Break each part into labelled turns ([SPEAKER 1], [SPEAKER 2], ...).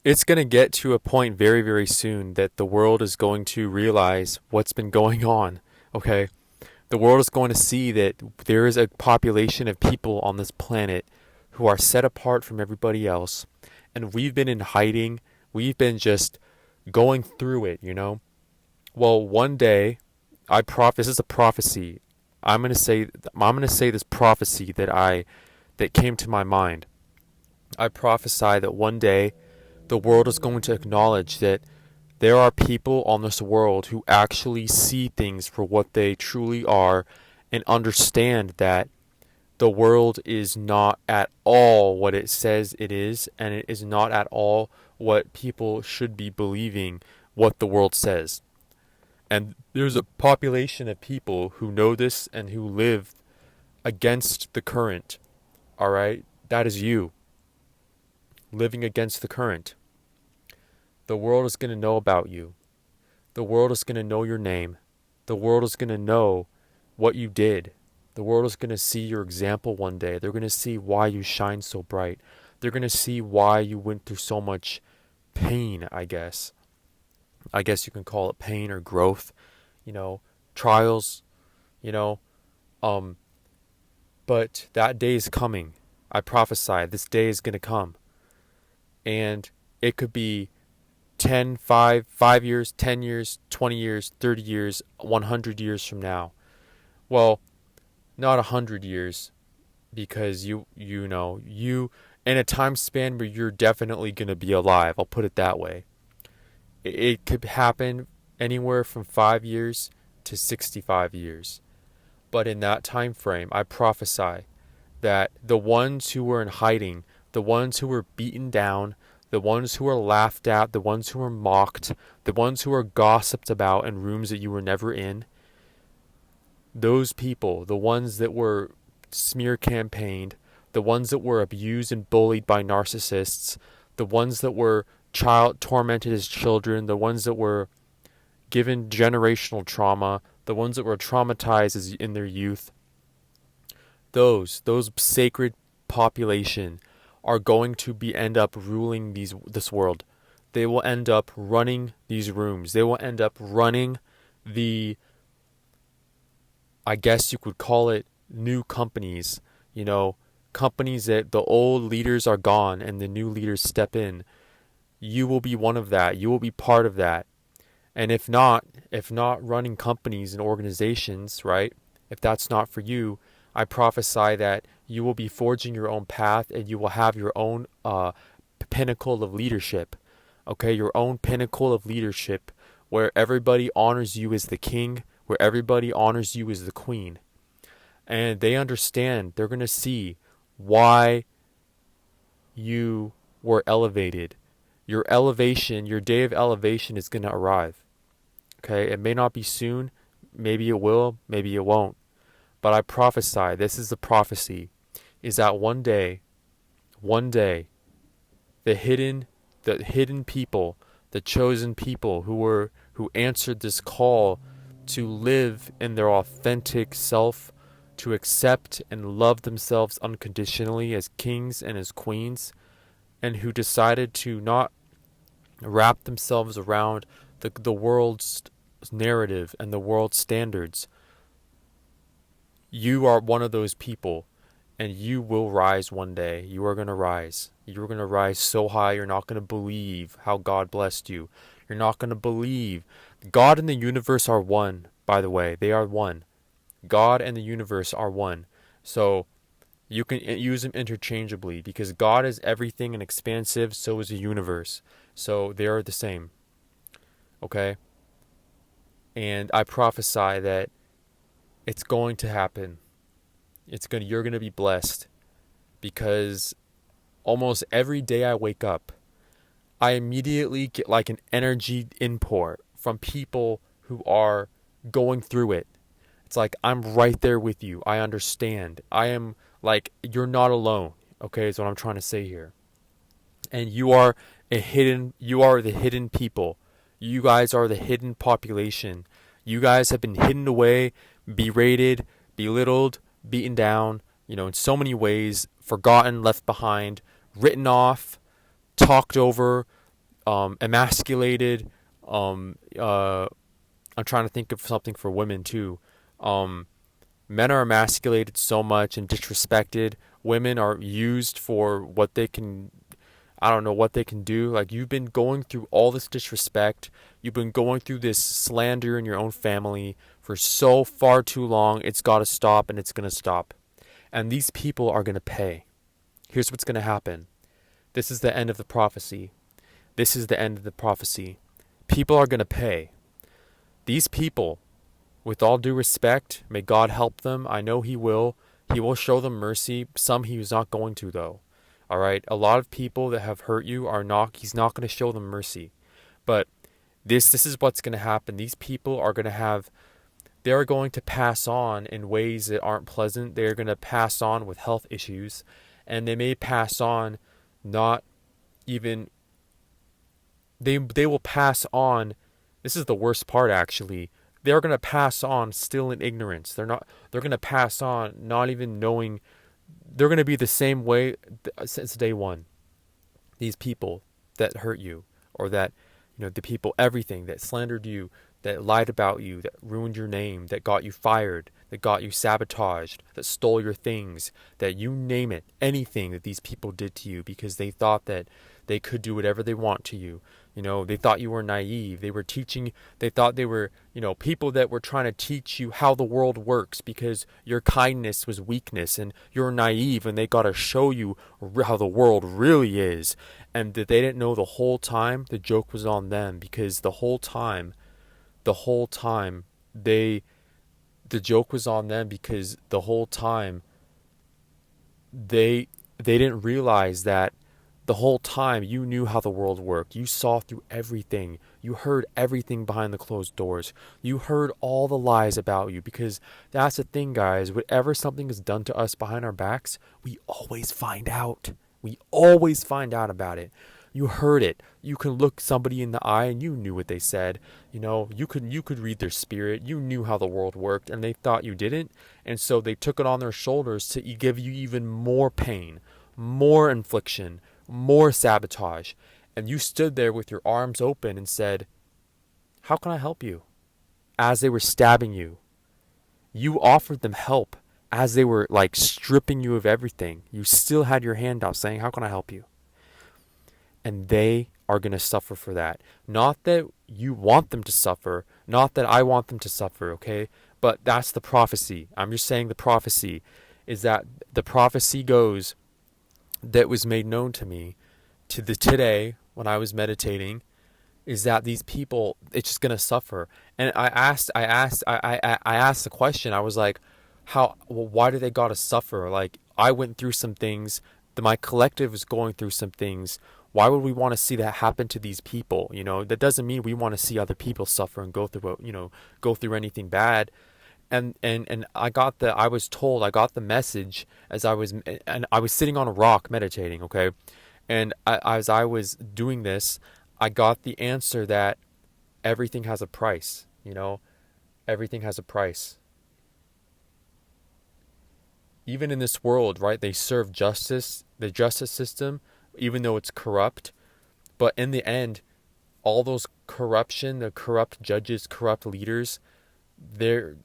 [SPEAKER 1] It's going to get to a point very, very soon that the world is going to realize what's been going on. Okay? The world is going to see that there is a population of people on this planet who are set apart from everybody else. And we've been in hiding. We've been just going through it, you know? Well, one day, this is a prophecy. I'm going to say this prophecy that came to my mind. I prophesy that one day the world is going to acknowledge that there are people on this world who actually see things for what they truly are and understand that the world is not at all what it says it is, and it is not at all what people should be believing what the world says. And there's a population of people who know this and who live against the current. All right? That is you living against the current. The world is going to know about you. The world is going to know your name. The world is going to know what you did. The world is going to see your example one day. They're going to see why you shine so bright. They're going to see why you went through so much pain, I guess. I guess you can call it pain or growth, trials, you know. Um, but that day is coming. I prophesy this day is going to come. And it could be 10, 5 years, 10 years, 20 years, 30 years, 100 years from now. Well, not 100 years, because you in a time span where you're definitely going to be alive. I'll put it that way. It could happen anywhere from 5 years to 65 years. But in that time frame, I prophesy that the ones who were in hiding, the ones who were beaten down, the ones who were laughed at, the ones who were mocked, the ones who were gossiped about in rooms that you were never in, those people, the ones that were smear campaigned, the ones that were abused and bullied by narcissists, the ones that were tormented as children, the ones that were given generational trauma, the ones that were traumatized in their youth, those sacred population are going to end up ruling this world. They will end up running these rooms. They will end up running I guess you could call it, new companies, companies that the old leaders are gone and the new leaders step in. You will be one of that. You will be part of that. And if not running companies and organizations, right? If that's not for you, I prophesy that you will be forging your own path and you will have your own pinnacle of leadership. Okay, your own pinnacle of leadership where everybody honors you as the king, where everybody honors you as the queen. And they understand, they're going to see why you were elevated. Your elevation, your day of elevation is going to arrive. Okay, it may not be soon, maybe it will, maybe it won't. But I prophesy, this is the prophecy, is that one day, the hidden people, the chosen people who answered this call to live in their authentic self, to accept and love themselves unconditionally as kings and as queens, and who decided to not wrap themselves around the world's narrative and the world's standards. You are one of those people, and you will rise one day. You are going to rise. You're going to rise so high, you're not going to believe how God blessed you. You're not going to believe. God and the universe are one, by the way. They are one. God and the universe are one. So you can use them interchangeably, because God is everything and expansive, so is the universe. So they are the same. Okay? And I prophesy that it's going to happen. You're going to be blessed, because almost every day I wake up, I immediately get like an energy import from people who are going through it. It's like, I'm right there with you. I understand. I am like, you're not alone. Okay, is what I'm trying to say here. And you are the hidden people. You guys are the hidden population. You guys have been hidden away, berated, belittled, beaten down, in so many ways, forgotten, left behind, written off, talked over, emasculated. I'm trying to think of something for women too. Um, Men are emasculated so much and disrespected. Women are used for what they can, I don't know what they can do. Like, you've been going through all this disrespect. You've been going through this slander in your own family for so far too long. It's got to stop, and it's going to stop. And these people are going to pay. Here's what's going to happen. This is the end of the prophecy. This is the end of the prophecy. People are going to pay. These people, with all due respect, may God help them. I know He will. He will show them mercy. Some He is not going to, though. All right? A lot of people that have hurt you are not, He's not going to show them mercy. But this is what's going to happen. These people are going to have, they're going to pass on in ways that aren't pleasant. They're going to pass on with health issues. And they may pass on not even, they will pass on, this is the worst part actually, they're going to pass on still in ignorance. They're going to pass on not even knowing. They're going to be the same way since day one. These people that hurt you, or that, the people, everything that slandered you, that lied about you, that ruined your name, that got you fired, that got you sabotaged, that stole your things, that you name it, anything that these people did to you because they thought that they could do whatever they want to you. They thought you were naive. They were teaching, they thought they were, people that were trying to teach you how the world works because your kindness was weakness and you're naive, and they got to show you how the world really is. And that they didn't know the whole time the joke was on them, because the whole time, the joke was on them, because the whole time they didn't realize that the whole time you knew how the world worked. You saw through everything. You heard everything behind the closed doors. You heard all the lies about you, because that's the thing, guys. Whatever something is done to us behind our backs, we always find out. We always find out about it. You heard it. You can look somebody in the eye and you knew what they said. You could read their spirit. You knew how the world worked, and they thought you didn't. And so they took it on their shoulders to give you even more pain, more infliction, more sabotage. And you stood there with your arms open and said, "How can I help you?" As they were stabbing you. You offered them help as they were like stripping you of everything. You still had your hand out saying, "How can I help you?" And they are going to suffer for that. Not that you want them to suffer, not that I want them to suffer, okay? But that's the prophecy. I'm just saying the prophecy is that the prophecy goes that was made known to me today when I was meditating, is that these people, it's just gonna suffer. And I asked the question. I was like, why do they gotta suffer? Like, I went through some things. My collective is going through some things. Why would we want to see that happen to these people? That doesn't mean we want to see other people suffer and go through anything bad. And I got the message as I was sitting on a rock meditating, okay? And as I was doing this, I got the answer that everything has a price, everything has a price. Even in this world, right, they serve justice, the justice system, even though it's corrupt. But in the end, all those corruption, the corrupt judges, corrupt leaders, they're,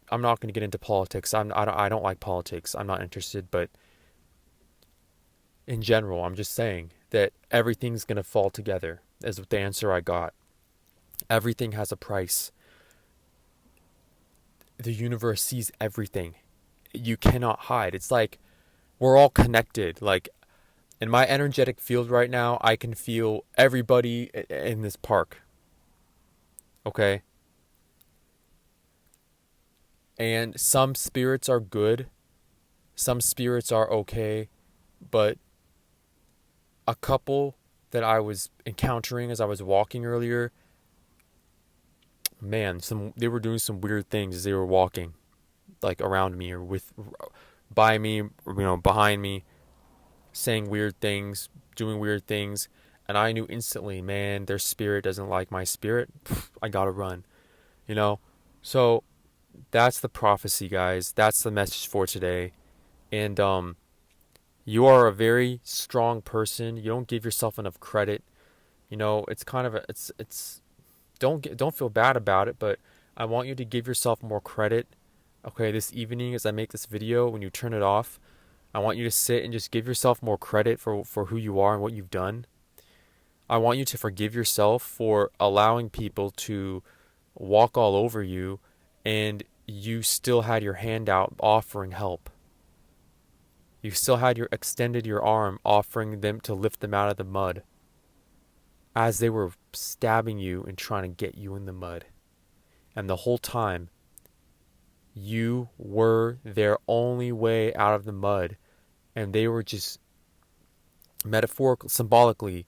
[SPEAKER 1] I'm not going to get into politics. I don't like politics. I'm not interested. But in general, I'm just saying that everything's going to fall together, is the answer I got. Everything has a price. The universe sees everything. You cannot hide. It's like we're all connected. Like, in my energetic field right now, I can feel everybody in this park. Okay? And some spirits are good. Some spirits are okay. But a couple that I was encountering as I was walking earlier, man, they were doing some weird things as they were walking, like around me or by me, behind me, saying weird things, doing weird things. And I knew instantly, man, their spirit doesn't like my spirit. I gotta run, So that's the prophecy, guys. That's the message for today. And You are a very strong person. You don't give yourself enough credit. It's kind of it's don't feel bad about it, but I want you to give yourself more credit. Okay, this evening as I make this video, when you turn it off, I want you to sit and just give yourself more credit for who you are and what you've done. I want you to forgive yourself for allowing people to walk all over you and you still had your hand out offering help. You still had extended your arm offering them to lift them out of the mud as they were stabbing you and trying to get you in the mud. And the whole time, you were their only way out of the mud. And they were just metaphorically, symbolically,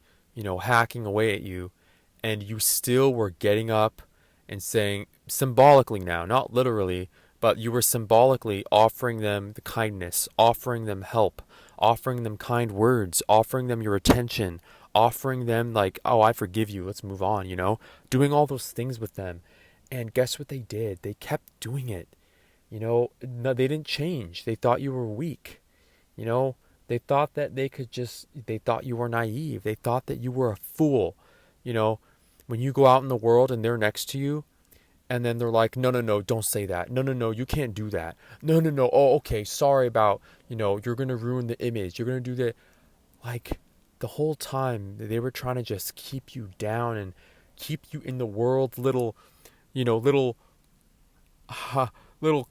[SPEAKER 1] hacking away at you. And you still were getting up and saying, symbolically now, not literally, but you were symbolically offering them the kindness, offering them help, offering them kind words, offering them your attention, offering them like, oh, I forgive you, let's move on, doing all those things with them. And guess what they did? They kept doing it. No, they didn't change. They thought you were weak. They thought that they thought you were naive. They thought that you were a fool. When you go out in the world and they're next to you, and then they're like, no, don't say that. No, you can't do that. No. Oh, okay, sorry about, you're going to ruin the image. You're going to do that. Like, the whole time, they were trying to just keep you down and keep you in the world's little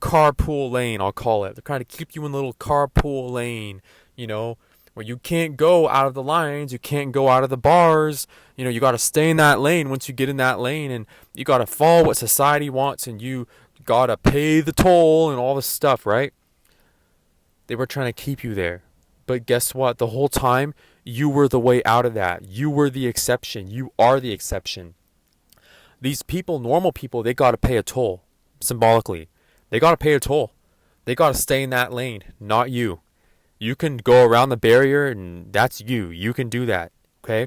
[SPEAKER 1] carpool lane, I'll call it. They're trying to keep you in a little carpool lane, where you can't go out of the lines, you can't go out of the bars, you got to stay in that lane. Once you get in that lane, and you got to follow what society wants, and you got to pay the toll and all this stuff, right? They were trying to keep you there. But guess what? The whole time, you were the way out of that. You were the exception. You are the exception. These people, normal people, they got to pay a toll, symbolically. They got to pay a toll. They got to stay in that lane, not you. You can go around the barrier and that's you. You can do that, okay?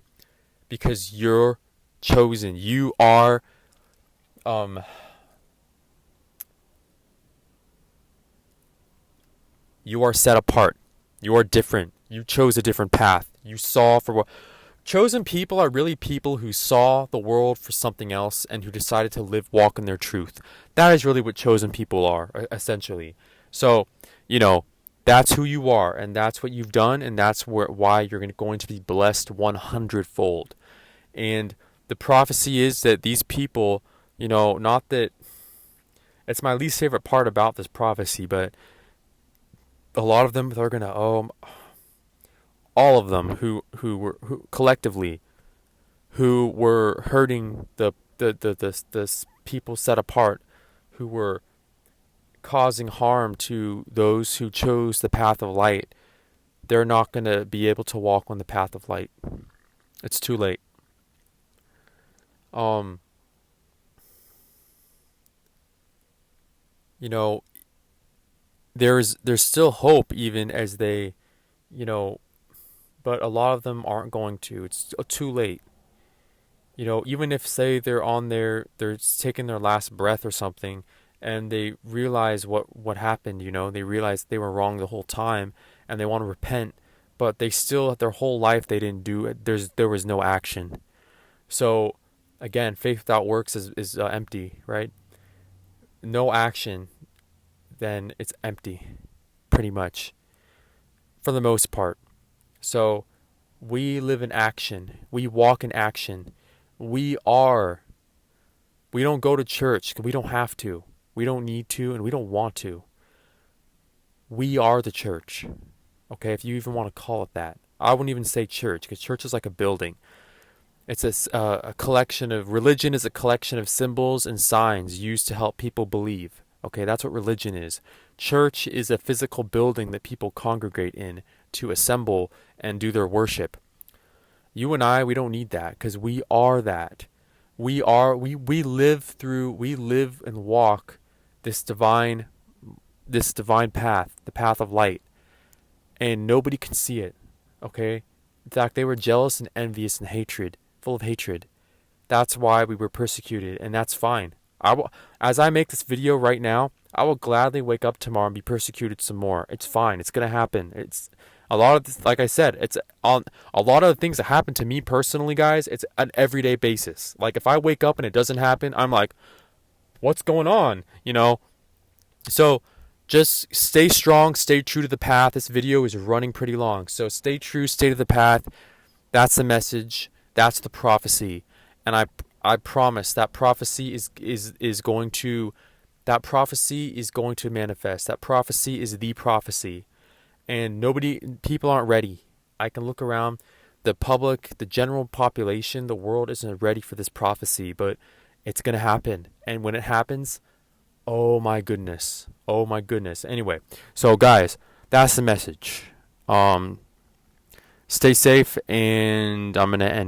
[SPEAKER 1] Because you're chosen. You are set apart. You are different. You chose a different path. You saw for what chosen people are really people who saw the world for something else and who decided to walk in their truth. That is really what chosen people are, essentially. So, that's who you are, and that's what you've done, and that's why you're going to be blessed 100-fold. And the prophecy is that these people, not that it's my least favorite part about this prophecy, but a lot of them, they're going to, all of them who collectively, who were hurting the people set apart, who were causing harm to those who chose the path of light, they're not going to be able to walk on the path of light. It's too late. There's still hope even as they, but a lot of them aren't going to. It's too late. Even if, say, they're taking their last breath or something, and they realize what happened, they realize they were wrong the whole time, and they want to repent, but they still, their whole life, they didn't do it. There was no action. So, again, faith without works is empty, right? No action, then it's empty, pretty much, for the most part. So, we live in action. We walk in action. We don't go to church because we don't have to. We don't need to, and we don't want to. We are the church. Okay, if you even want to call it that. I wouldn't even say church, because church is like a building. It's a collection of, religion is a collection of symbols and signs used to help people believe. Okay, that's what religion is. Church is a physical building that people congregate in to assemble and do their worship. You and I, we don't need that, because we are that. We live and walk this divine path, the path of light, and nobody can see it. Okay, in fact, they were jealous and envious and full of hatred. That's why we were persecuted, and that's fine. As I make this video right now, I will gladly wake up tomorrow and be persecuted some more. It's fine. It's gonna happen. A lot of this, like I said, it's on a lot of the things that happen to me personally, guys. It's an everyday basis. Like if I wake up and it doesn't happen, I'm like, what's going on? So just stay strong, stay true to the path. This video is running pretty long, so stay true, stay to the path. That's the message. That's the prophecy, and I promise that prophecy is going to manifest. That prophecy is the prophecy, and people aren't ready. I can look around. The public, the general population, the world isn't ready for this prophecy, but it's gonna happen. And when it happens, oh my goodness. Oh my goodness. Anyway, so guys, that's the message. Stay safe, and I'm gonna end.